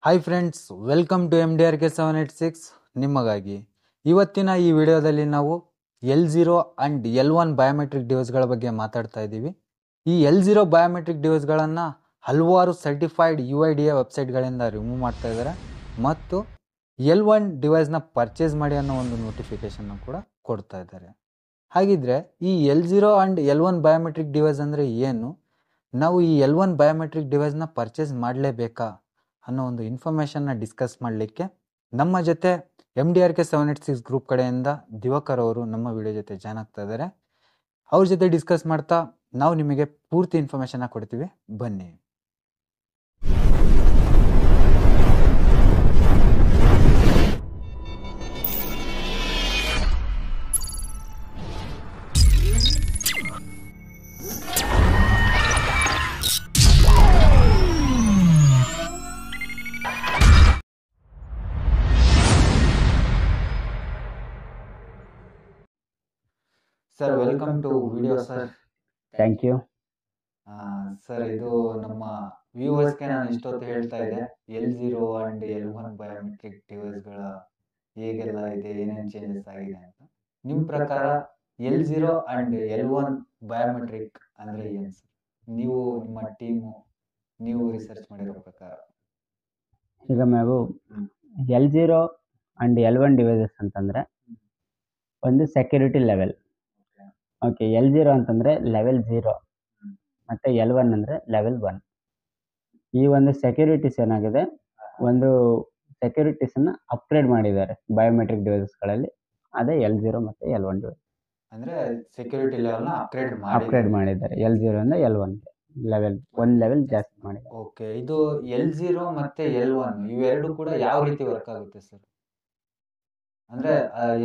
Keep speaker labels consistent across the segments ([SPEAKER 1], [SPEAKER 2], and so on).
[SPEAKER 1] Hi friends, welcome to MDRK 786 ನಿಮಗಾಗಿ. ಇವತ್ತಿನ ಈ ವಿಡಿಯೋದಲ್ಲಿ ನಾವು L0 ಆ್ಯಂಡ್ L1 ಬಯೋಮೆಟ್ರಿಕ್ ಡಿವೈಸ್ಗಳ ಬಗ್ಗೆ ಮಾತಾಡ್ತಾ ಇದ್ದೀವಿ. ಈ L0 ಬಯೋಮೆಟ್ರಿಕ್ ಡಿವೈಸ್ಗಳನ್ನು ಹಲವಾರು ಸರ್ಟಿಫೈಡ್ UIDA ವೆಬ್ಸೈಟ್ಗಳಿಂದ ರಿಮೂವ್ ಮಾಡ್ತಾ ಇದ್ದಾರೆ ಮತ್ತು L1 ಡಿವೈಸ್ನ ಪರ್ಚೇಸ್ ಮಾಡಿ ಅನ್ನೋ ಒಂದು ನೋಟಿಫಿಕೇಶನ್ ಕೂಡ ಕೊಡ್ತಾ ಇದ್ದಾರೆ. ಹಾಗಿದ್ರೆ ಈ L0 and L1 biometric device ಅಂದರೆ ಏನು, ನಾವು ಈ L1 ಬಯೋಮೆಟ್ರಿಕ್ ಡಿವೈಸ್ನ ಪರ್ಚೇಸ್ ಮಾಡಲೇಬೇಕಾ ಅನ್ನೋ ಒಂದು ಇನ್ಫಾರ್ಮೇಷನ್ನ ಡಿಸ್ಕಸ್ ಮಾಡಲಿಕ್ಕೆ ನಮ್ಮ ಜೊತೆ MDRK 786 ಗ್ರೂಪ್ ಕಡೆಯಿಂದ ದಿವಾಕರ್ ಅವರು ನಮ್ಮ ವಿಡಿಯೋ ಜೊತೆ ಜಾಯ್ನ್ ಆಗ್ತಾ ಇದ್ದಾರೆ. ಅವ್ರ ಜೊತೆ ಡಿಸ್ಕಸ್ ಮಾಡ್ತಾ ನಾವು ನಿಮಗೆ ಪೂರ್ತಿ ಇನ್ಫಾರ್ಮೇಷನ್ನ ಕೊಡ್ತೀವಿ, ಬನ್ನಿ. Sir, welcome to video sir.
[SPEAKER 2] Thank you
[SPEAKER 1] sir, ಇದು ನಮ್ಮ ವ್ಯೂವರ್ಸ್ಗೆ ನಾನು ಇಷ್ಟೊತ್ತು ಹೇಳ್ತಾ ಇದ್ದೆ L0 ಆ್ಯಂಡ್ L1 ಬಯೋಮೆಟ್ರಿಕ್ ಡಿವೈಸ್ಗಳ ಹೇಗೆಲ್ಲ ಇದೆ, ಏನೇನು ಚೇಂಜಸ್ ಆಗಿದೆ ಅಂತ. ನಿಮ್ಮ ಪ್ರಕಾರ L0 ಆ್ಯಂಡ್ L1 ಬಯೋಮೆಟ್ರಿಕ್ ಅಂದರೆ ಏನು ಸರ್? ನೀವು ನಿಮ್ಮ ಟೀಮು ನೀವು ರಿಸರ್ಚ್ ಮಾಡಿರೋ ಪ್ರಕಾರ.
[SPEAKER 2] ಈಗ ನಾವು L0 ಆ್ಯಂಡ್ L1 ಡಿವೈಸಸ್ ಅಂತಂದರೆ ಒಂದು ಸೆಕ್ಯೂರಿಟಿ ಲೆವೆಲ್. ಓಕೆ, L0 ಅಂತಂದರೆ ಲೆವೆಲ್ 0 ಮತ್ತು L1 ಅಂದರೆ ಲೆವೆಲ್ 1. ಈ ಒಂದು ಸೆಕ್ಯೂರಿಟೀಸ್ ಏನಾಗಿದೆ, ಒಂದು ಸೆಕ್ಯೂರಿಟೀಸನ್ನು ಅಪ್ಗ್ರೇಡ್ ಮಾಡಿದ್ದಾರೆ ಬಯೋಮೆಟ್ರಿಕ್ ಡಿವೈಸಸ್ಗಳಲ್ಲಿ. ಅದೇ L0 ಮತ್ತು L1 ಡಿವೈಸ್.
[SPEAKER 1] ಅಂದರೆ ಸೆಕ್ಯೂರಿಟಿ ಲೆವೆಲ್ನ
[SPEAKER 2] ಅಪ್ಗ್ರೇಡ್ ಮಾಡಿದ್ದಾರೆ L0 ಇಂದ L1ಗೆ ಲೆವೆಲ್ ಜಾಸ್ತಿ ಮಾಡಿದ್ದಾರೆ.
[SPEAKER 1] ಓಕೆ, ಇದು L0 ಮತ್ತು L1 ಇವೆರಡು ಕೂಡ ಯಾವ ರೀತಿ ವರ್ಕ್ ಆಗುತ್ತೆ ಸರ್? ಅಂದ್ರೆ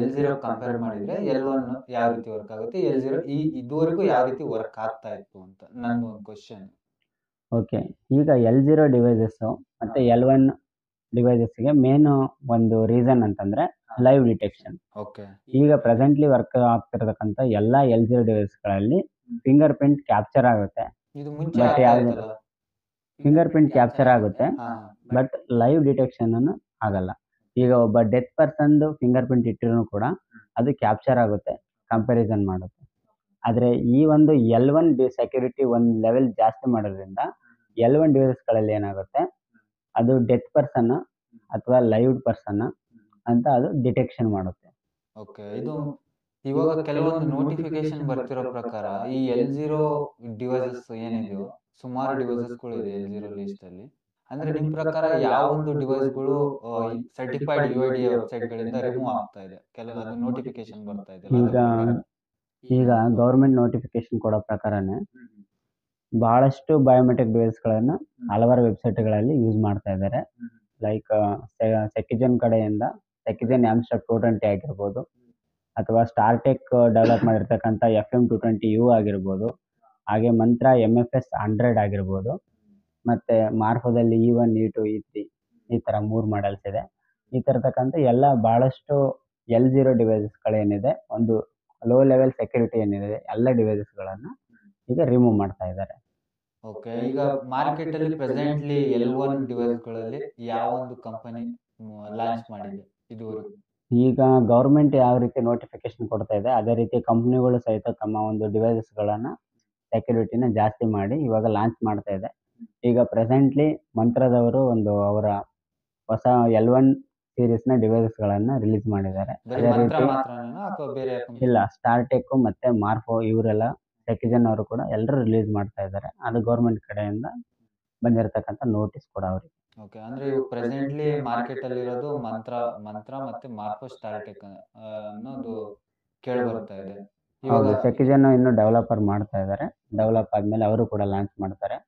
[SPEAKER 1] L0 ಕಂಪೇರ್ ಮಾಡಿದ್ರೆ L1 ಯಾವ ರೀತಿ ವರ್ಕ್ ಆಗುತ್ತೆ, L0 ಇದುವರೆಗೂ ಯಾವ ರೀತಿ ವರ್ಕ್ ಆಗ್ತಾ ಇತ್ತು ಅಂತ ನನ್ನ ಒಂದು ಕ್ವಶನ್.
[SPEAKER 2] ಓಕೆ, ಈಗ L0 ಡಿವೈಸಸ್ಸು ಮತ್ತು L1 ಡಿವೈಸಸ್ಗೆ ಮೇನ್ ಒಂದು ರೀಸನ್ ಅಂತಂದರೆ ಲೈವ್ ಡಿಟೆಕ್ಷನ್.
[SPEAKER 1] ಓಕೆ,
[SPEAKER 2] ಈಗ ಪ್ರೆಸೆಂಟ್ಲಿ ವರ್ಕ್ ಆಗ್ತಿರತಕ್ಕಂಥ ಎಲ್ಲ L0 ಡಿವೈಸ್ಗಳಲ್ಲಿ ಫಿಂಗರ್ ಪ್ರಿಂಟ್ ಕ್ಯಾಪ್ಚರ್ ಆಗುತ್ತೆ.
[SPEAKER 1] ಇದು ಮುಂಚೆ
[SPEAKER 2] ಫಿಂಗರ್ ಪ್ರಿಂಟ್ ಕ್ಯಾಪ್ಚರ್ ಆಗುತ್ತೆ, ಬಟ್ ಲೈವ್ ಡಿಟೆಕ್ಷನ್ ಅನ್ನು ಆಗಲ್ಲ. ಈಗ ಒಬ್ಬ ಡೆತ್ ಪರ್ಸನ್ದು ಫಿಂಗರ್ ಪ್ರಿಂಟ್ ಇಟ್ಟಿರೂ ಕೂಡ ಅದು ಕ್ಯಾಪ್ಚರ್ ಆಗುತ್ತೆ, ಕಂಪ್ಯಾರಿಸನ್ ಮಾಡುತ್ತೆ. ಆದರೆ ಈ ಒಂದು L1 ಸೆಕ್ಯೂರಿಟಿ ಒಂದು ಲೆವೆಲ್ ಜಾಸ್ತಿ ಮಾಡೋದ್ರಿಂದ L1 ಡಿವೈಸ್ಗಳಲ್ಲಿ ಏನಾಗುತ್ತೆ, ಅದು ಡೆತ್ ಪರ್ಸನ್ ಅಥವಾ ಲೈವ್ ಪರ್ಸನ್ ಅಂತ ಅದು ಡಿಟೆಕ್ಷನ್ ಮಾಡುತ್ತೆ.
[SPEAKER 1] ಓಕೆ, ಇದು ಇವಾಗ ಕೆಲವೊಂದು ನೋಟಿಫಿಕೇಶನ್ ಬರ್ತಿರೋ ಪ್ರಕಾರ ಈ L0 ಡಿವೈಸಸ್ ಏನಿದೆಯೋ, ಸುಮಾರು ಡಿವೈಸಸ್ಗಳು ಇದೆ L0 ಲಿಸ್ಟಲ್ಲಿ. ಅಂದ್ರೆ ನಿಮ್ಮ ಪ್ರಕಾರ ಯಾವ ಒಂದು ಡಿವೈಸ್ಗಳು ಸರ್ಟಿಫೈಡ್ UIDA ವೆಬ್ಸೈಟ್ಗಳಿಂದ ರಿಮೂವ್ ಆಗ್ತಾ ಇದೆ, ಕೆಲವೊಂದು ನೋಟಿಫಿಕೇಶನ್ ಬರ್ತಾ ಇದೆ?
[SPEAKER 2] ಈಗ ಗೌರ್ಮೆಂಟ್ ನೋಟಿಫಿಕೇಶನ್ ಕೊಡೋ ಪ್ರಕಾರನೇ ಬಹಳಷ್ಟು ಬಯೋಮೆಟ್ರಿಕ್ ಡಿವೈಸ್ಗಳನ್ನು ಹಲವಾರು ವೆಬ್ಸೈಟ್ಗಳಲ್ಲಿ ಯೂಸ್ ಮಾಡ್ತಾ ಇದ್ದಾರೆ. ಲೈಕ್ ಸೆಕಿಜನ್ ಕಡೆಯಿಂದ ಸೆಕಿಜನ್ ಆಮ್ಸ್ಟರ್ 220 ಆಗಿರ್ಬೋದು, ಅಥವಾ ಸ್ಟಾರ್ಟೆಕ್ ಡೆವಲಪ್ ಮಾಡಿರ್ತಕ್ಕಂಥ FM220U ಆಗಿರ್ಬೋದು, ಹಾಗೆ ಮಂತ್ರ MFS 100 ಆಗಿರ್ಬೋದು, ಮತ್ತು ಮಾರ್ಫೋದಲ್ಲಿ E1, E2, E3 ಈ ಥರ 3 ಮಾಡೆಲ್ಸ್ ಇದೆ. ಈ ಥರತಕ್ಕಂಥ ಎಲ್ಲ ಭಾಳಷ್ಟು L0 ಡಿವೈಸಸ್ಗಳೇನಿದೆ, ಒಂದು ಲೋ ಲೆವೆಲ್ ಸೆಕ್ಯೂರಿಟಿ ಏನಿದೆ, ಎಲ್ಲ ಡಿವೈಸಸ್ಗಳನ್ನು ಈಗ ರಿಮೂವ್ ಮಾಡ್ತಾ ಇದ್ದಾರೆ.
[SPEAKER 1] ಓಕೆ, ಈಗ ಮಾರ್ಕೆಟಲ್ಲಿ ಪ್ರೆಸೆಂಟ್ಲಿ L1 ಡಿವೈಸ್ಗಳಲ್ಲಿ ಯಾವ ಒಂದು ಕಂಪನಿ ಲಾಂಚ್ ಮಾಡಿದೆ ಇದುವರೆಗೂ?
[SPEAKER 2] ಈಗ ಗೌರ್ಮೆಂಟ್ ಯಾವ ರೀತಿ ನೋಟಿಫಿಕೇಶನ್ ಕೊಡ್ತಾ ಇದೆ, ಅದೇ ರೀತಿ ಕಂಪ್ನಿಗಳು ಸಹಿತ ತಮ್ಮ ಒಂದು ಡಿವೈಸಸ್ಗಳನ್ನು ಸೆಕ್ಯೂರಿಟಿನ ಜಾಸ್ತಿ ಮಾಡಿ ಇವಾಗ ಲಾಂಚ್ ಮಾಡ್ತಾ ಇದೆ. ಈಗ ಪ್ರೆಸೆಂಟ್ಲಿ ಮಂತ್ರದವರು ಒಂದು ಅವರ ಹೊಸ L1 ಸೀರೀಸ್ನ ಡಿವೈಸಸ್ಗಳನ್ನು ರಿಲೀಸ್ ಮಾಡಿದ್ದಾರೆ. ಅದೇ ರೀತಿ ಇಲ್ಲ, ಸ್ಟಾರ್ಟೆಕ್ ಮತ್ತು ಮಾರ್ಫೋ ಇವರೆಲ್ಲ ಸೆಕಿಜನ್ ಅವರು ಕೂಡ ಎಲ್ಲರೂ ರಿಲೀಸ್ ಮಾಡ್ತಾ ಇದ್ದಾರೆ. ಅದು ಗೌರ್ಮೆಂಟ್ ಕಡೆಯಿಂದ ಬಂದಿರತಕ್ಕಂಥ ನೋಟಿಸ್ ಕೂಡ ಅವರಿಗೆ.
[SPEAKER 1] ಓಕೆ, ಅಂದ್ರೆ ಇವು ಪ್ರೆಸೆಂಟ್ಲಿ ಮಾರ್ಕೆಟ್ ಅಲ್ಲಿ ಇರೋದು ಮಂತ್ರ ಮತ್ತೆ ಮಾರ್ಫೋ ಸ್ಟಾರ್ಟೆಕ್ ಅನ್ನೋದು ಕೇಳಿ ಬರ್ತಾ ಇದೆ.
[SPEAKER 2] ಹೌದು, ಸೆಕಿಜನ್ ಇನ್ನು ಡೆವಲಪರ್ ಮಾಡ್ತಾ ಇದ್ದಾರೆ. ಡೆವಲಪ್ ಆದ್ಮೇಲೆ ಅವರು ಕೂಡ ಲಾಂಚ್ ಮಾಡ್ತಾರೆ.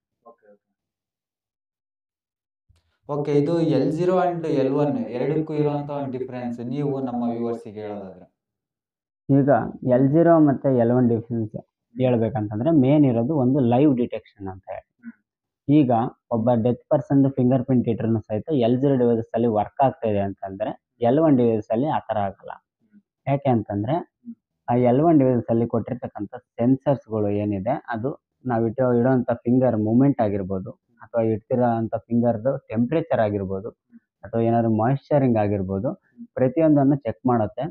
[SPEAKER 1] ಓಕೆ, ಇದು L0 ಆ್ಯಂಡ್ L1 ಎರಡಕ್ಕೂ ಇರುವಂಥ ಒಂದು ಡಿಫ್ರೆನ್ಸ್ ನೀವು ನಮ್ಮ ವ್ಯೂವರ್ಸಿಗೆ ಹೇಳೋದಾದ್ರೆ?
[SPEAKER 2] ಈಗ L0 ಮತ್ತು L1 ಡಿಫ್ರೆನ್ಸ್ ಹೇಳ್ಬೇಕಂತಂದ್ರೆ ಮೇನ್ ಇರೋದು ಒಂದು ಲೈವ್ ಡಿಟೆಕ್ಷನ್ ಅಂತ ಹೇಳಿ. ಈಗ ಒಬ್ಬ ಡೆತ್ ಪರ್ಸನ್ದು ಫಿಂಗರ್ ಪ್ರಿಂಟ್ ಇಟ್ರೂ ಸಹಿತ L0 ಡಿವೈಸಲ್ಲಿ ವರ್ಕ್ ಆಗ್ತಾ ಇದೆ ಅಂತಂದರೆ L1 ಡಿವೈಸಲ್ಲಿ ಆ ಥರ ಆಗಲ್ಲ. ಯಾಕೆ ಅಂತಂದರೆ ಆ L1 ಡಿವೈಸಲ್ಲಿ ಕೊಟ್ಟಿರ್ತಕ್ಕಂಥ ಸೆನ್ಸರ್ಸ್ಗಳು ಏನಿದೆ, ಅದು ನಾವು ಇಡೋವಂಥ ಫಿಂಗರ್ ಮೂಮೆಂಟ್ ಆಗಿರ್ಬೋದು, ಅಥವಾ ಇಡ್ತಿರೋ ಅಂಥ ಫಿಂಗರ್ದು ಟೆಂಪ್ರೇಚರ್ ಆಗಿರ್ಬೋದು ಅಥವಾ ಏನಾದ್ರು ಮಾಯಿಶ್ಚರಿಂಗ್ ಆಗಿರ್ಬೋದು, ಪ್ರತಿಯೊಂದನ್ನು ಚೆಕ್ ಮಾಡುತ್ತೆ.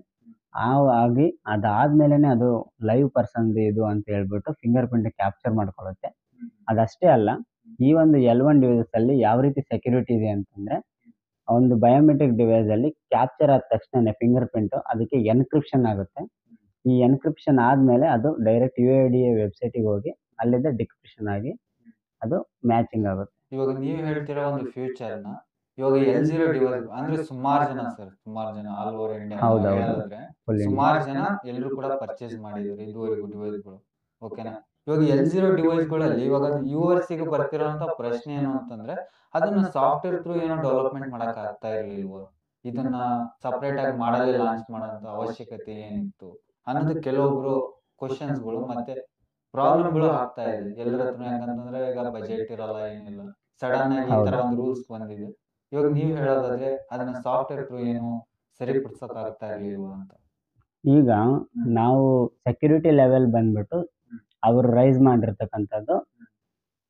[SPEAKER 2] ಆಗಿ ಅದಾದ್ಮೇಲೆನೆ ಅದು ಲೈವ್ ಪರ್ಸನ್ದು ಇದು ಅಂತ ಹೇಳ್ಬಿಟ್ಟು ಫಿಂಗರ್ ಪ್ರಿಂಟ್ ಕ್ಯಾಪ್ಚರ್ ಮಾಡ್ಕೊಳ್ಳುತ್ತೆ. ಅದಷ್ಟೇ ಅಲ್ಲ, ಈ ಒಂದು L1 ಡಿವೈಸಲ್ಲಿ ಯಾವ ರೀತಿ ಸೆಕ್ಯೂರಿಟಿ ಇದೆ ಅಂತಂದ್ರೆ, ಒಂದು ಬಯೋಮೆಟ್ರಿಕ್ ಡಿವೈಸಲ್ಲಿ ಕ್ಯಾಪ್ಚರ್ ಆದ ತಕ್ಷಣನೇ ಫಿಂಗರ್ ಪ್ರಿಂಟು ಅದಕ್ಕೆ ಎನ್ಕ್ರಿಪ್ಷನ್ ಆಗುತ್ತೆ. ಈ ಎನ್ಕ್ರಿಪ್ಷನ್ ಆದ್ಮೇಲೆ ಅದು ಡೈರೆಕ್ಟ್ UIDAI ವೆಬ್ಸೈಟಿಗೆ ಹೋಗಿ ಅಲ್ಲಿಂದ ಡಿಕ್ರಿಪ್ಷನ್ ಆಗಿ ಅದು ಮ್ಯಾಚಿಂಗ್ ಆಗುತ್ತೆ.
[SPEAKER 1] ಇವಾಗ ನೀವು ಹೇಳ್ತಿರೋ ಒಂದು ಫ್ಯೂಚರ್ನ ಇವಾಗ L0 ಡಿವೈಸ್ ಅಂದ್ರೆ ಸುಮಾರು ಜನ ಆಲ್ ಓವರ್ ಇಂಡಿಯಾ
[SPEAKER 2] ಹೌದೌದು.
[SPEAKER 1] ಹೇಳೋದಾದ್ರೆ
[SPEAKER 2] ಫುಲ್
[SPEAKER 1] ಸುಮಾರು ಜನ ಎಲ್ಲರೂ ಕೂಡ ಪರ್ಚೇಸ್ ಮಾಡಿದ್ದಾರೆ ಇದುವರೆಗೂ ಡಿವೈಸ್ಗಳು. ಓಕೆನಾ? ಇವಾಗ L0 ಡಿವೈಸ್ಗಳಲ್ಲಿ ಇವಾಗ ಯೂವರ್ಸಿಗೆ ಬರ್ತಿರೋಂಥ ಪ್ರಶ್ನೆ ಏನು ಅಂತಂದ್ರೆ, ಅದನ್ನ ಸಾಫ್ಟ್ವೇರ್ ಥ್ರೂ ಏನೋ ಡೆವಲಪ್ಮೆಂಟ್ ಮಾಡಕ್ ಆಗ್ತಾ ಇರ್ಲಿಲ್ವೋ, ಇದನ್ನ ಸಪರೇಟ್ ಆಗಿ ಮಾಡಲೇ ಲಾಂಚ್ ಮಾಡೋಂಥ ಅವಶ್ಯಕತೆ ಏನಿತ್ತು ಅನ್ನೋದು ಕೆಲವೊಬ್ರು ಕ್ವಶನ್ಸ್ಗಳು ಮತ್ತೆ ಪ್ರಾಬ್ಲಮ್ಗಳು ಆಗ್ತಾ ಇದೆ ಎಲ್ಲರ ಹತ್ರ. ಯಾಕಂತಂದ್ರೆ ಈಗ ಬಜೆಟ್ ಇರಲ್ಲ, ಏನಿಲ್ಲ, ಸಡನ್ ಆಗಿ ಈ ತರ ಒಂದು ರೂಲ್ಸ್ ಬಂದಿದೆ. ಇವಾಗ ನೀವು ಹೇಳೋದಾದ್ರೆ ಅದನ್ನ ಸಾಫ್ಟ್ವೇರ್ ಥ್ರೂ ಏನು ಸರಿಪಡಿಸಕ್ ಆಗ್ತಾ ಇರ್ಲಿಲ್ವಾ ಅಂತ.
[SPEAKER 2] ಈಗ ನಾವು ಸೆಕ್ಯೂರಿಟಿ ಲೆವೆಲ್ ಬಂದ್ಬಿಟ್ಟು ಅವರು ರೈಸ್ ಮಾಡಿರ್ತಕ್ಕಂಥದ್ದು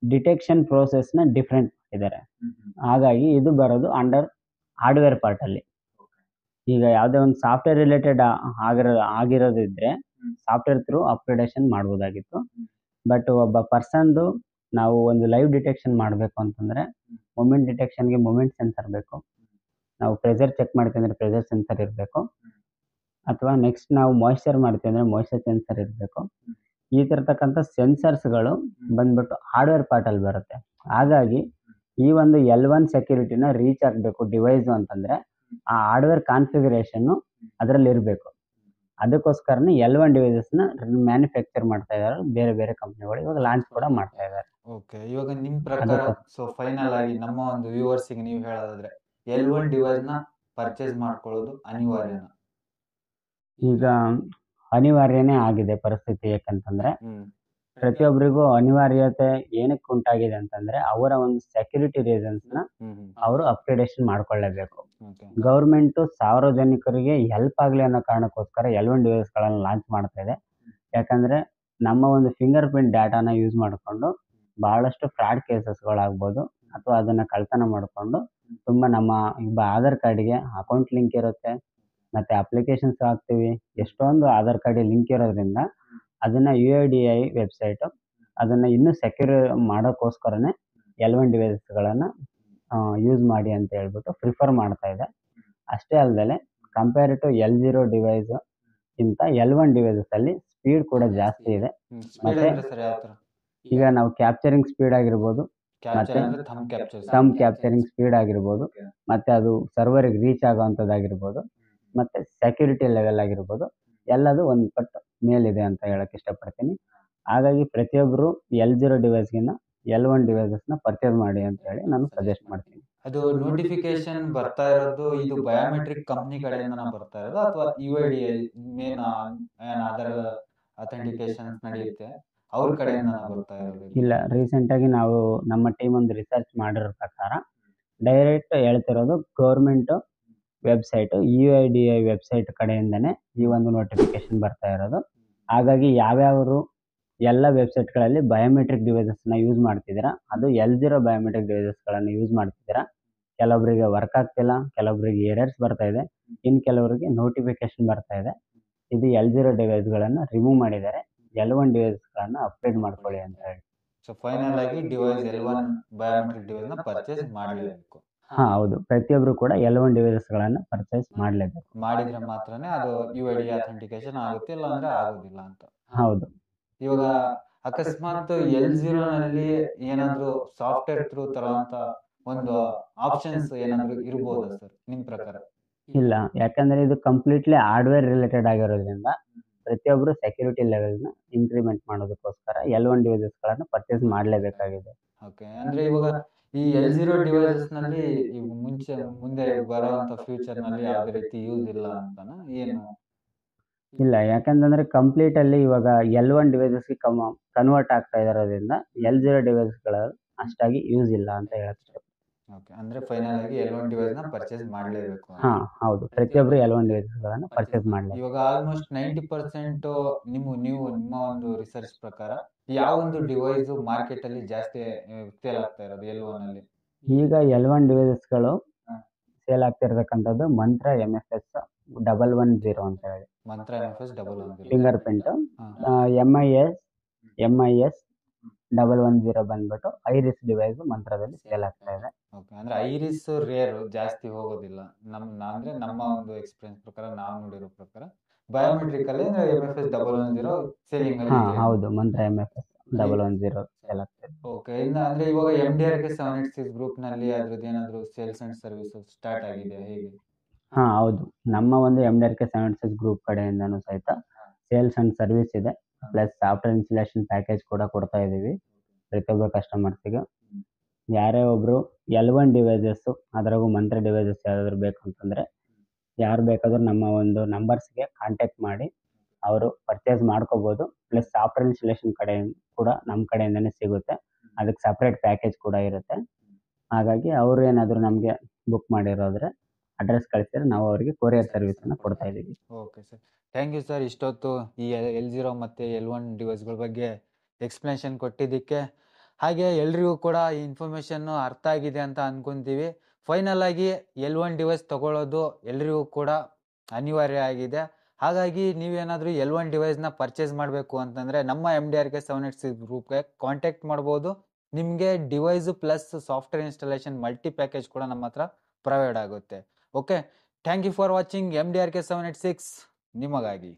[SPEAKER 2] ಡಿಟೆಕ್ಷನ್ ಪ್ರೋಸೆಸ್ನ ಡಿಫ್ರೆಂಟ್ ಇದ್ದಾರೆ. ಹಾಗಾಗಿ ಇದು ಬರೋದು ಅಂಡರ್ ಹಾರ್ಡ್ವೇರ್ ಪಾರ್ಟಲ್ಲಿ. ಈಗ ಯಾವುದೇ ಒಂದು ಸಾಫ್ಟ್ವೇರ್ ರಿಲೇಟೆಡ್ ಆಗಿರೋದಿದ್ರೆ ಸಾಫ್ಟ್ವೇರ್ ಥ್ರೂ ಅಪ್ಗ್ರೇಡೇಷನ್ ಮಾಡ್ಬೋದಾಗಿತ್ತು. ಬಟ್ ಒಬ್ಬ ಪರ್ಸನ್ದು ನಾವು ಒಂದು ಲೈವ್ ಡಿಟೆಕ್ಷನ್ ಮಾಡಬೇಕು ಅಂತಂದರೆ ಮೊಮೆಂಟ್ ಡಿಟೆಕ್ಷನ್ಗೆ ಮೊಮೆಂಟ್ ಸೆನ್ಸರ್ ಬೇಕು. ನಾವು ಪ್ರೆಷರ್ ಚೆಕ್ ಮಾಡ್ತೀವಿ ಅಂದರೆ ಪ್ರೆಷರ್ ಸೆನ್ಸರ್ ಇರಬೇಕು. ಅಥವಾ ನೆಕ್ಸ್ಟ್ ನಾವು ಮಾಯಿಶ್ಚರ್ ಮಾಡ್ತೀವಿ ಅಂದರೆ ಮಾಯಿಶ್ಚರ್ ಸೆನ್ಸರ್ ಇರಬೇಕು. ಈ ಥರತಕ್ಕಂಥ ಸೆನ್ಸರ್ಸ್ಗಳು ಬಂದ್ಬಿಟ್ಟು ಹಾರ್ಡ್ವೇರ್ ಪಾರ್ಟಲ್ಲಿ ಬರುತ್ತೆ. ಹಾಗಾಗಿ ಈ ಒಂದು L1 ಸೆಕ್ಯೂರಿಟಿನ ರೀಚ್ ಆಗಬೇಕು ಡಿವೈಸು ಅಂತಂದರೆ ಆ ಹಾರ್ಡ್ವೇರ್ ಕಾನ್ಫಿಗರೇಷನ್ನು ಅದರಲ್ಲಿ ಇರಬೇಕು. ಅದಕ್ಕೋಸ್ಕರನೇ L1 ಡಿವೈಸಸ್ನ ಮ್ಯಾನುಫ್ಯಾಕ್ಚರ್ ಮಾಡ್ತಾ ಇದ್ದಾರೆ ಬೇರೆ ಬೇರೆ ಕಂಪ್ನಿಗಳು. ಇವಾಗ ಲಾಂಚ್ ಕೂಡ ಮಾಡ್ತಾ ಇದ್ದಾರೆ.
[SPEAKER 1] ಓಕೆ, ಇವಾಗ ನಿಮ್ಮ ಪ್ರಕಾರ ಸೊ ಫೈನಲ್ ಆಗಿ ನಮ್ಮ ಒಂದು ವ್ಯೂವರ್ಸಿಗೆ ನೀವು ಹೇಳೋದಾದ್ರೆ L1 ಡಿವೈಸ್ನ ಪರ್ಚೇಸ್ ಮಾಡ್ಕೊಳ್ಳೋದು ಅನಿವಾರ್ಯನಾ?
[SPEAKER 2] ಈಗ ಅನಿವಾರ್ಯನೇ ಆಗಿದೆ ಪರಿಸ್ಥಿತಿ. ಯಾಕಂತಂದ್ರೆ ಪ್ರತಿಯೊಬ್ಬರಿಗೂ ಅನಿವಾರ್ಯತೆ ಏನಕ್ಕೆ ಉಂಟಾಗಿದೆ ಅಂತಂದ್ರೆ ಅವರ ಒಂದು ಸೆಕ್ಯೂರಿಟಿ ರೀಸನ್ಸ್ನ ಅವರು ಅಪ್ಗ್ರೇಡೇಷನ್ ಮಾಡ್ಕೊಳ್ಳೇಬೇಕು. ಗೌರ್ಮೆಂಟು ಸಾರ್ವಜನಿಕರಿಗೆ ಹೆಲ್ಪ್ ಆಗಲಿ ಅನ್ನೋ ಕಾರಣಕ್ಕೋಸ್ಕರ L1 ಡಿವೈಸ್ಗಳನ್ನು ಲಾಂಚ್ ಮಾಡ್ತಾ ಇದೆ. ಯಾಕಂದರೆ ನಮ್ಮ ಒಂದು ಫಿಂಗರ್ ಪ್ರಿಂಟ್ ಡಾಟಾನ ಯೂಸ್ ಮಾಡಿಕೊಂಡು ಭಾಳಷ್ಟು ಫ್ರಾಡ್ ಕೇಸಸ್ಗಳಾಗ್ಬೋದು ಅಥವಾ ಅದನ್ನು ಕಳ್ತನ ಮಾಡಿಕೊಂಡು ತುಂಬ ನಮ್ಮ ಈಗ ಆಧಾರ್ ಕಾರ್ಡಿಗೆ ಅಕೌಂಟ್ ಲಿಂಕ್ ಇರುತ್ತೆ ಮತ್ತು ಅಪ್ಲಿಕೇಶನ್ಸ್ ಹಾಕ್ತೀವಿ. ಎಷ್ಟೊಂದು ಆಧಾರ್ ಕಾರ್ಡಿಗೆ ಲಿಂಕ್ ಇರೋದ್ರಿಂದ ಅದನ್ನು UIDAI ವೆಬ್ಸೈಟು ಅದನ್ನು ಇನ್ನೂ ಸೆಕ್ಯೂರ್ ಮಾಡೋಕ್ಕೋಸ್ಕರನೇ L1 ಡಿವೈಸ್ಗಳನ್ನು ಯೂಸ್ ಮಾಡಿ ಅಂತ ಹೇಳ್ಬಿಟ್ಟು ಪ್ರಿಫರ್ ಮಾಡ್ತಾ ಇದೆ. ಅಷ್ಟೇ ಅಲ್ಲದೆ ಕಂಪೇರ್ ಟು L0 ಡಿವೈಸು ಇಂಥ L1 ಡಿವೈಸಲ್ಲಿ ಸ್ಪೀಡ್ ಕೂಡ ಜಾಸ್ತಿ ಇದೆ. ಮತ್ತು ಈಗ ನಾವು ಕ್ಯಾಪ್ಚರಿಂಗ್ ಸ್ಪೀಡ್ ಆಗಿರ್ಬೋದು ಮತ್ತು ಥಂಬ್ ಕ್ಯಾಪ್ಚರಿಂಗ್ ಸ್ಪೀಡ್ ಆಗಿರ್ಬೋದು ಮತ್ತು ಅದು ಸರ್ವರಿಗೆ ರೀಚ್ ಆಗೋವಂಥದ್ದಾಗಿರ್ಬೋದು ಮತ್ತು ಸೆಕ್ಯೂರಿಟಿ ಲೆವೆಲ್ ಆಗಿರ್ಬೋದು ಎಲ್ಲದು ಒಂದು ಪಟ್ಟು ಮೇಲಿದೆ ಅಂತ ಹೇಳಕ್ಕೆ ಇಷ್ಟಪಡ್ತೀನಿ. ಹಾಗಾಗಿ ಪ್ರತಿಯೊಬ್ಬರು L0 ಡಿವೈಸ್ಗಿನ್ನ L1 ಡಿವೈಸಸ್ನ ಪರ್ಚೇಸ್ ಮಾಡಿ ಅಂತ ಹೇಳಿ ನಾನು ಸಜೆಸ್ಟ್ ಮಾಡ್ತೀನಿ.
[SPEAKER 1] ಅದು ನೋಟಿಫಿಕೇಶನ್ ಬರ್ತಾ ಇರೋದು ಇದು ಬಯೋಮೆಟ್ರಿಕ್ ಕಂಪ್ನಿ ಕಡೆಯಿಂದ ಬರ್ತಾ ಇರೋದು ಅಥವಾ UIDAI ಮೇನ್ ಅದರ ಅಥೆಂಟಿಕೇಶನ್ ನಡೆಯುತ್ತೆ ಅವ್ರ ಕಡೆಯಿಂದ ಬರ್ತಾ ಇರೋದು?
[SPEAKER 2] ಇಲ್ಲ, ರೀಸೆಂಟಾಗಿ ನಾವು ನಮ್ಮ ಟೀಮ್ ಒಂದು ರಿಸರ್ಚ್ ಮಾಡಿರೋ ಪ್ರಕಾರ ಡೈರೆಕ್ಟ್ ಹೇಳ್ತಿರೋದು ಗೌರ್ಮೆಂಟು ವೆಬ್ಸೈಟು UIDAI ವೆಬ್ಸೈಟ್ ಕಡೆಯಿಂದನೇ ಈ ಒಂದು ನೋಟಿಫಿಕೇಶನ್ ಬರ್ತಾ ಇರೋದು. ಹಾಗಾಗಿ ಯಾವ್ಯಾವರು ಎಲ್ಲ ವೆಬ್ಸೈಟ್ಗಳಲ್ಲಿ ಬಯೋಮೆಟ್ರಿಕ್ ಡಿವೈಸಸ್ನ ಯೂಸ್ ಮಾಡ್ತಿದ್ದೀರಾ ಅದು L0 ಬಯೋಮೆಟ್ರಿಕ್ ಡಿವೈಸಸ್ಗಳನ್ನು ಯೂಸ್ ಮಾಡ್ತಿದ್ದೀರಾ. ಕೆಲವೊಬ್ಬರಿಗೆ ವರ್ಕ್ ಆಗ್ತಿಲ್ಲ, ಕೆಲವೊಬ್ಬರಿಗೆ ಎರರ್ಸ್ ಬರ್ತಾ ಇದೆ, ಇನ್ನು ಕೆಲವರಿಗೆ ನೋಟಿಫಿಕೇಶನ್ ಬರ್ತಾ ಇದೆ. ಇದು L0 ಡಿವೈಸ್ಗಳನ್ನು ರಿಮೂವ್ ಮಾಡಿದ್ದಾರೆ. L1 ಡಿವೈಸ್ಗಳನ್ನು ಅಪ್ಗ್ರೇಡ್ ಮಾಡ್ಕೊಳ್ಳಿ ಅಂತ ಹೇಳಿ.
[SPEAKER 1] ಸೊ ಫೈನಲ್ ಆಗಿ ಡಿವೈಸ್ L1 ಬಯೋಮೆಟ್ರಿಕ್ ಡಿವೈಸ್ನ ಪರ್ಚೇಸ್ ಮಾಡಲೇಬೇಕು.
[SPEAKER 2] ಹೌದು, ಪ್ರತಿಯೊಬ್ಬರು ಕೂಡ L1 ಡಿವೈಸಸ್ಗಳನ್ನು ಪರ್ಚೇಸ್ ಮಾಡಲೇಬೇಕು.
[SPEAKER 1] ಮಾಡಿದ್ರೆ ಮಾತ್ರನೇ ಅದು UIDAI ಅಥೆಂಟಿಕೇಶನ್ ಆಗುತ್ತೆ, ಇಲ್ಲ ಅಂದ್ರೆ ಆಗೋದಿಲ್ಲ ಅಂತ.
[SPEAKER 2] ಹೌದು.
[SPEAKER 1] ಇವಾಗ ಅಕಸ್ಮಾತ್ L0 ನಲ್ಲಿ ಏನಾದ್ರು ಸಾಫ್ಟ್ವೇರ್ ಥ್ರೂ ತರುವಂತ ಒಂದು ಆಪ್ಷನ್ಸ್ ಏನಾದ್ರು ಇರ್ಬೋದಾ ಸರ್ ನಿಮ್ ಪ್ರಕಾರ?
[SPEAKER 2] ಇಲ್ಲ, ಯಾಕಂದ್ರೆ ಇದು ಕಂಪ್ಲೀಟ್ಲಿ ಹಾರ್ಡ್ವೇರ್ ರಿಲೇಟೆಡ್ ಆಗಿರೋದ್ರಿಂದ ಪ್ರತಿಯೊಬ್ಬರು ಸೆಕ್ಯೂರಿಟಿ ಲೆವೆಲ್ನ ಇನ್ಕ್ರಿಮೆಂಟ್ ಮಾಡೋದಕ್ಕೋಸ್ಕರ L1 ಡಿವೈಸಸ್ಗಳನ್ನು ಪರ್ಚೇಸ್ ಮಾಡಲೇಬೇಕಾಗಿದೆ.
[SPEAKER 1] ಓಕೆ, ಅಂದ್ರೆ ಇವಾಗ ಈ L0 ಡಿವೈಸಸ್ ನಲ್ಲಿ ಮುಂದೆ ಬರುವಂತ ಫ್ಯೂಚರ್ ನಲ್ಲಿ ಯಾವುದೇ ರೀತಿ ಯೂಸ್ ಇಲ್ಲ ಅಂತಾನ ಏನು?
[SPEAKER 2] ಇಲ್ಲ, ಯಾಕಂತಂದ್ರೆ ಕಂಪ್ಲೀಟ್ ಅಲ್ಲಿ ಇವಾಗ L1 ಡಿವೈಸಸ್ಗೆ ಕನ್ವರ್ಟ್ ಆಗ್ತಾ ಇರೋದ್ರಿಂದ L0 ಡಿವೈಸ್ಗಳ ಅಷ್ಟಾಗಿ ಯೂಸ್ ಇಲ್ಲ ಅಂತ ಹೇಳ್ತಾರೆ.
[SPEAKER 1] ಓಕೆ, ಅಂದ್ರೆ ಫೈನಲ್ ಆಗಿ L1 ಡಿವೈಸ್ ನ ಪರ್ಚೇಸ್ ಮಾಡಲೇಬೇಕು.
[SPEAKER 2] ಹಾ ಹೌದು, ಪ್ರತಿಯೊಬ್ಬರು L1 ಡಿವೈಸ್ಗಳನ್ನು ಪರ್ಚೇಸ್ ಮಾಡಲಿ.
[SPEAKER 1] ಇವಾಗ ಆಲ್ಮೋಸ್ಟ್ 90% ನಿಮ್ಮ ಒಂದು ರಿಸರ್ಚ್ ಪ್ರಕಾರ ಯಾವ ಒಂದು ಡಿವೈಸ್ ಮಾರ್ಕೆಟ್ ಅಲ್ಲಿ ಜಾಸ್ತಿ ಸೇಲ್ ಆಗ್ತಾ ಇರೋದು L1 ಅಲ್ಲಿ?
[SPEAKER 2] ಈಗ L1 ಡಿವೈಸಸ್ಗಳು
[SPEAKER 1] ಹಾ.
[SPEAKER 2] ಸೇಲ್ ಆಗ್ತಿರ್ತಕ್ಕಂಥದ್ದು ಮಂತ್ರ MFS 110 ಅಂತ ಹೇಳಿ,
[SPEAKER 1] ಮಂತ್ರ MFS 110
[SPEAKER 2] ಫಿಂಗರ್ ಪ್ರಿಂಟ್. MIS 110 ಬಂದ್ಬಿಟ್ಟು ಐರಿಸ್ ಡಿವೈಸ್ ಮಂತ್ರದಲ್ಲಿ ಸೇಲ್ ಆಗ್ತಾ ಇದೆ.
[SPEAKER 1] ಓಕೆ, ಅಂದ್ರೆ ಐರಿಸ್ ರೇರ್ ಜಾಸ್ತಿ ಹೋಗೋದಿಲ್ಲ ಅಂದ್ರೆ ನಮ್ಮ ಒಂದು ಎಕ್ಸ್ಪೀರಿಯನ್ಸ್ ಪ್ರಕಾರ, ನಾವು ನೋಡಿರೋ ಪ್ರಕಾರ ಬಯೋಮೆಟ್ರಿಕ್ ಅಲ್ಲಿ MFS 110 ಸೇಲಿಂಗ್ ಅಲ್ಲಿ
[SPEAKER 2] ಹಾ
[SPEAKER 1] ಇದೆ.
[SPEAKER 2] ಹೌದು, ಮಂತ್ರ MFS 110 ಸೇಲ್ ಆಗ್ತಾ ಇದೆ.
[SPEAKER 1] ಓಕೆ, ಇನ್ನು ಅಂದ್ರೆ ಇವಾಗ MDRK 786 ಗ್ರೂಪ್ ನಲ್ಲಿ ಅದ್ರದ್ದು ಏನಾದ್ರು ಸೇಲ್ಸ್ ಅಂಡ್ ಸರ್ವಿಸ್ ಸ್ಟಾರ್ಟ್ ಆಗಿದೆ ಹೇಗೆ?
[SPEAKER 2] ಹಾ ಹೌದು, ನಮ್ಮ ಒಂದು MDRK 786 ಗ್ರೂಪ್ ಕಡೆಯಿಂದನೂ ಸಹಿತ ಸೇಲ್ಸ್ ಅಂಡ್ ಸರ್ವಿಸ್ ಇದೆ, ಪ್ಲಸ್ ಸಾಫ್ಟ್ವೇರ್ ಇನ್ಸ್ಟಾಲೇಷನ್ ಪ್ಯಾಕೇಜ್ ಕೂಡ ಕೊಡ್ತಾ ಇದ್ದೀವಿ ಪ್ರತಿಯೊಬ್ಬ ಕಸ್ಟಮರ್ಸ್ಗೆ. ಯಾರೇ ಒಬ್ರು L1 ಡಿವೈಸಸ್ ಅದರಾಗೂ ಮಂತ್ರ ಡಿವೈಸಸ್ ಯಾವ್ದಾದ್ರು ಬೇಕು ಅಂತಂದ್ರೆ ಯಾರು ಬೇಕಾದ್ರೂ ನಮ್ಮ ಒಂದು ನಂಬರ್ಸ್ಗೆ ಕಾಂಟ್ಯಾಕ್ಟ್ ಮಾಡಿ ಅವರು ಪರ್ಚೇಸ್ ಮಾಡ್ಕೋಬೋದು. ಪ್ಲಸ್ ಸಾಫ್ಟ್ವೇರ್ ಇನ್ಸ್ಟಾಲೇಷನ್ ಕಡೆಯಿಂದ ಕೂಡ ನಮ್ಮ ಕಡೆಯಿಂದನೇ ಸಿಗುತ್ತೆ, ಅದಕ್ಕೆ ಸಪ್ರೇಟ್ ಪ್ಯಾಕೇಜ್ ಕೂಡ ಇರುತ್ತೆ. ಹಾಗಾಗಿ ಅವರು ಏನಾದರೂ ನಮಗೆ ಬುಕ್ ಮಾಡಿರೋದ್ರೆ ಅಡ್ರೆಸ್ ಕಳಿಸಿದ್ರೆ ನಾವು ಅವರಿಗೆ ಕೊರಿಯರ್ ಸರ್ವಿಸನ್ನು ಕೊಡ್ತಾ ಇದ್ದೀವಿ.
[SPEAKER 1] Okay sir, thank you sir. ಇಷ್ಟೊತ್ತು ಈ L0 ಮತ್ತು L1 ಡಿವೈಸ್ಗಳ ಬಗ್ಗೆ ಎಕ್ಸ್ಪ್ಲನೇಷನ್ ಕೊಟ್ಟಿದ್ದಕ್ಕೆ. ಹಾಗೆ ಎಲ್ರಿಗೂ ಕೂಡ ಈ ಇನ್ಫಾರ್ಮೇಷನ್ನು ಅರ್ಥ ಆಗಿದೆ ಅಂತ ಅನ್ಕೊಂತೀವಿ. ಫೈನಲ್ ಆಗಿ L1 ಡಿವೈಸ್ ತಗೊಳ್ಳೋದು ಎಲ್ರಿಗೂ ಕೂಡ ಅನಿವಾರ್ಯ ಆಗಿದೆ. ಹಾಗಾಗಿ ನೀವೇನಾದರೂ L1 ಡಿವೈಸ್ನ ಪರ್ಚೇಸ್ ಮಾಡಬೇಕು ಅಂತಂದರೆ ನಮ್ಮ MDRK 786 ಗ್ರೂಪ್ಗೆ ಕಾಂಟ್ಯಾಕ್ಟ್ ಮಾಡ್ಬೋದು. ನಿಮಗೆ device plus software installation multi package ಕೂಡ ನಮ್ಮ ಹತ್ರ ಪ್ರೊವೈಡ್ ಆಗುತ್ತೆ. Okay, thank you for watching MDRK 786 ನಿಮಗಾಗಿ.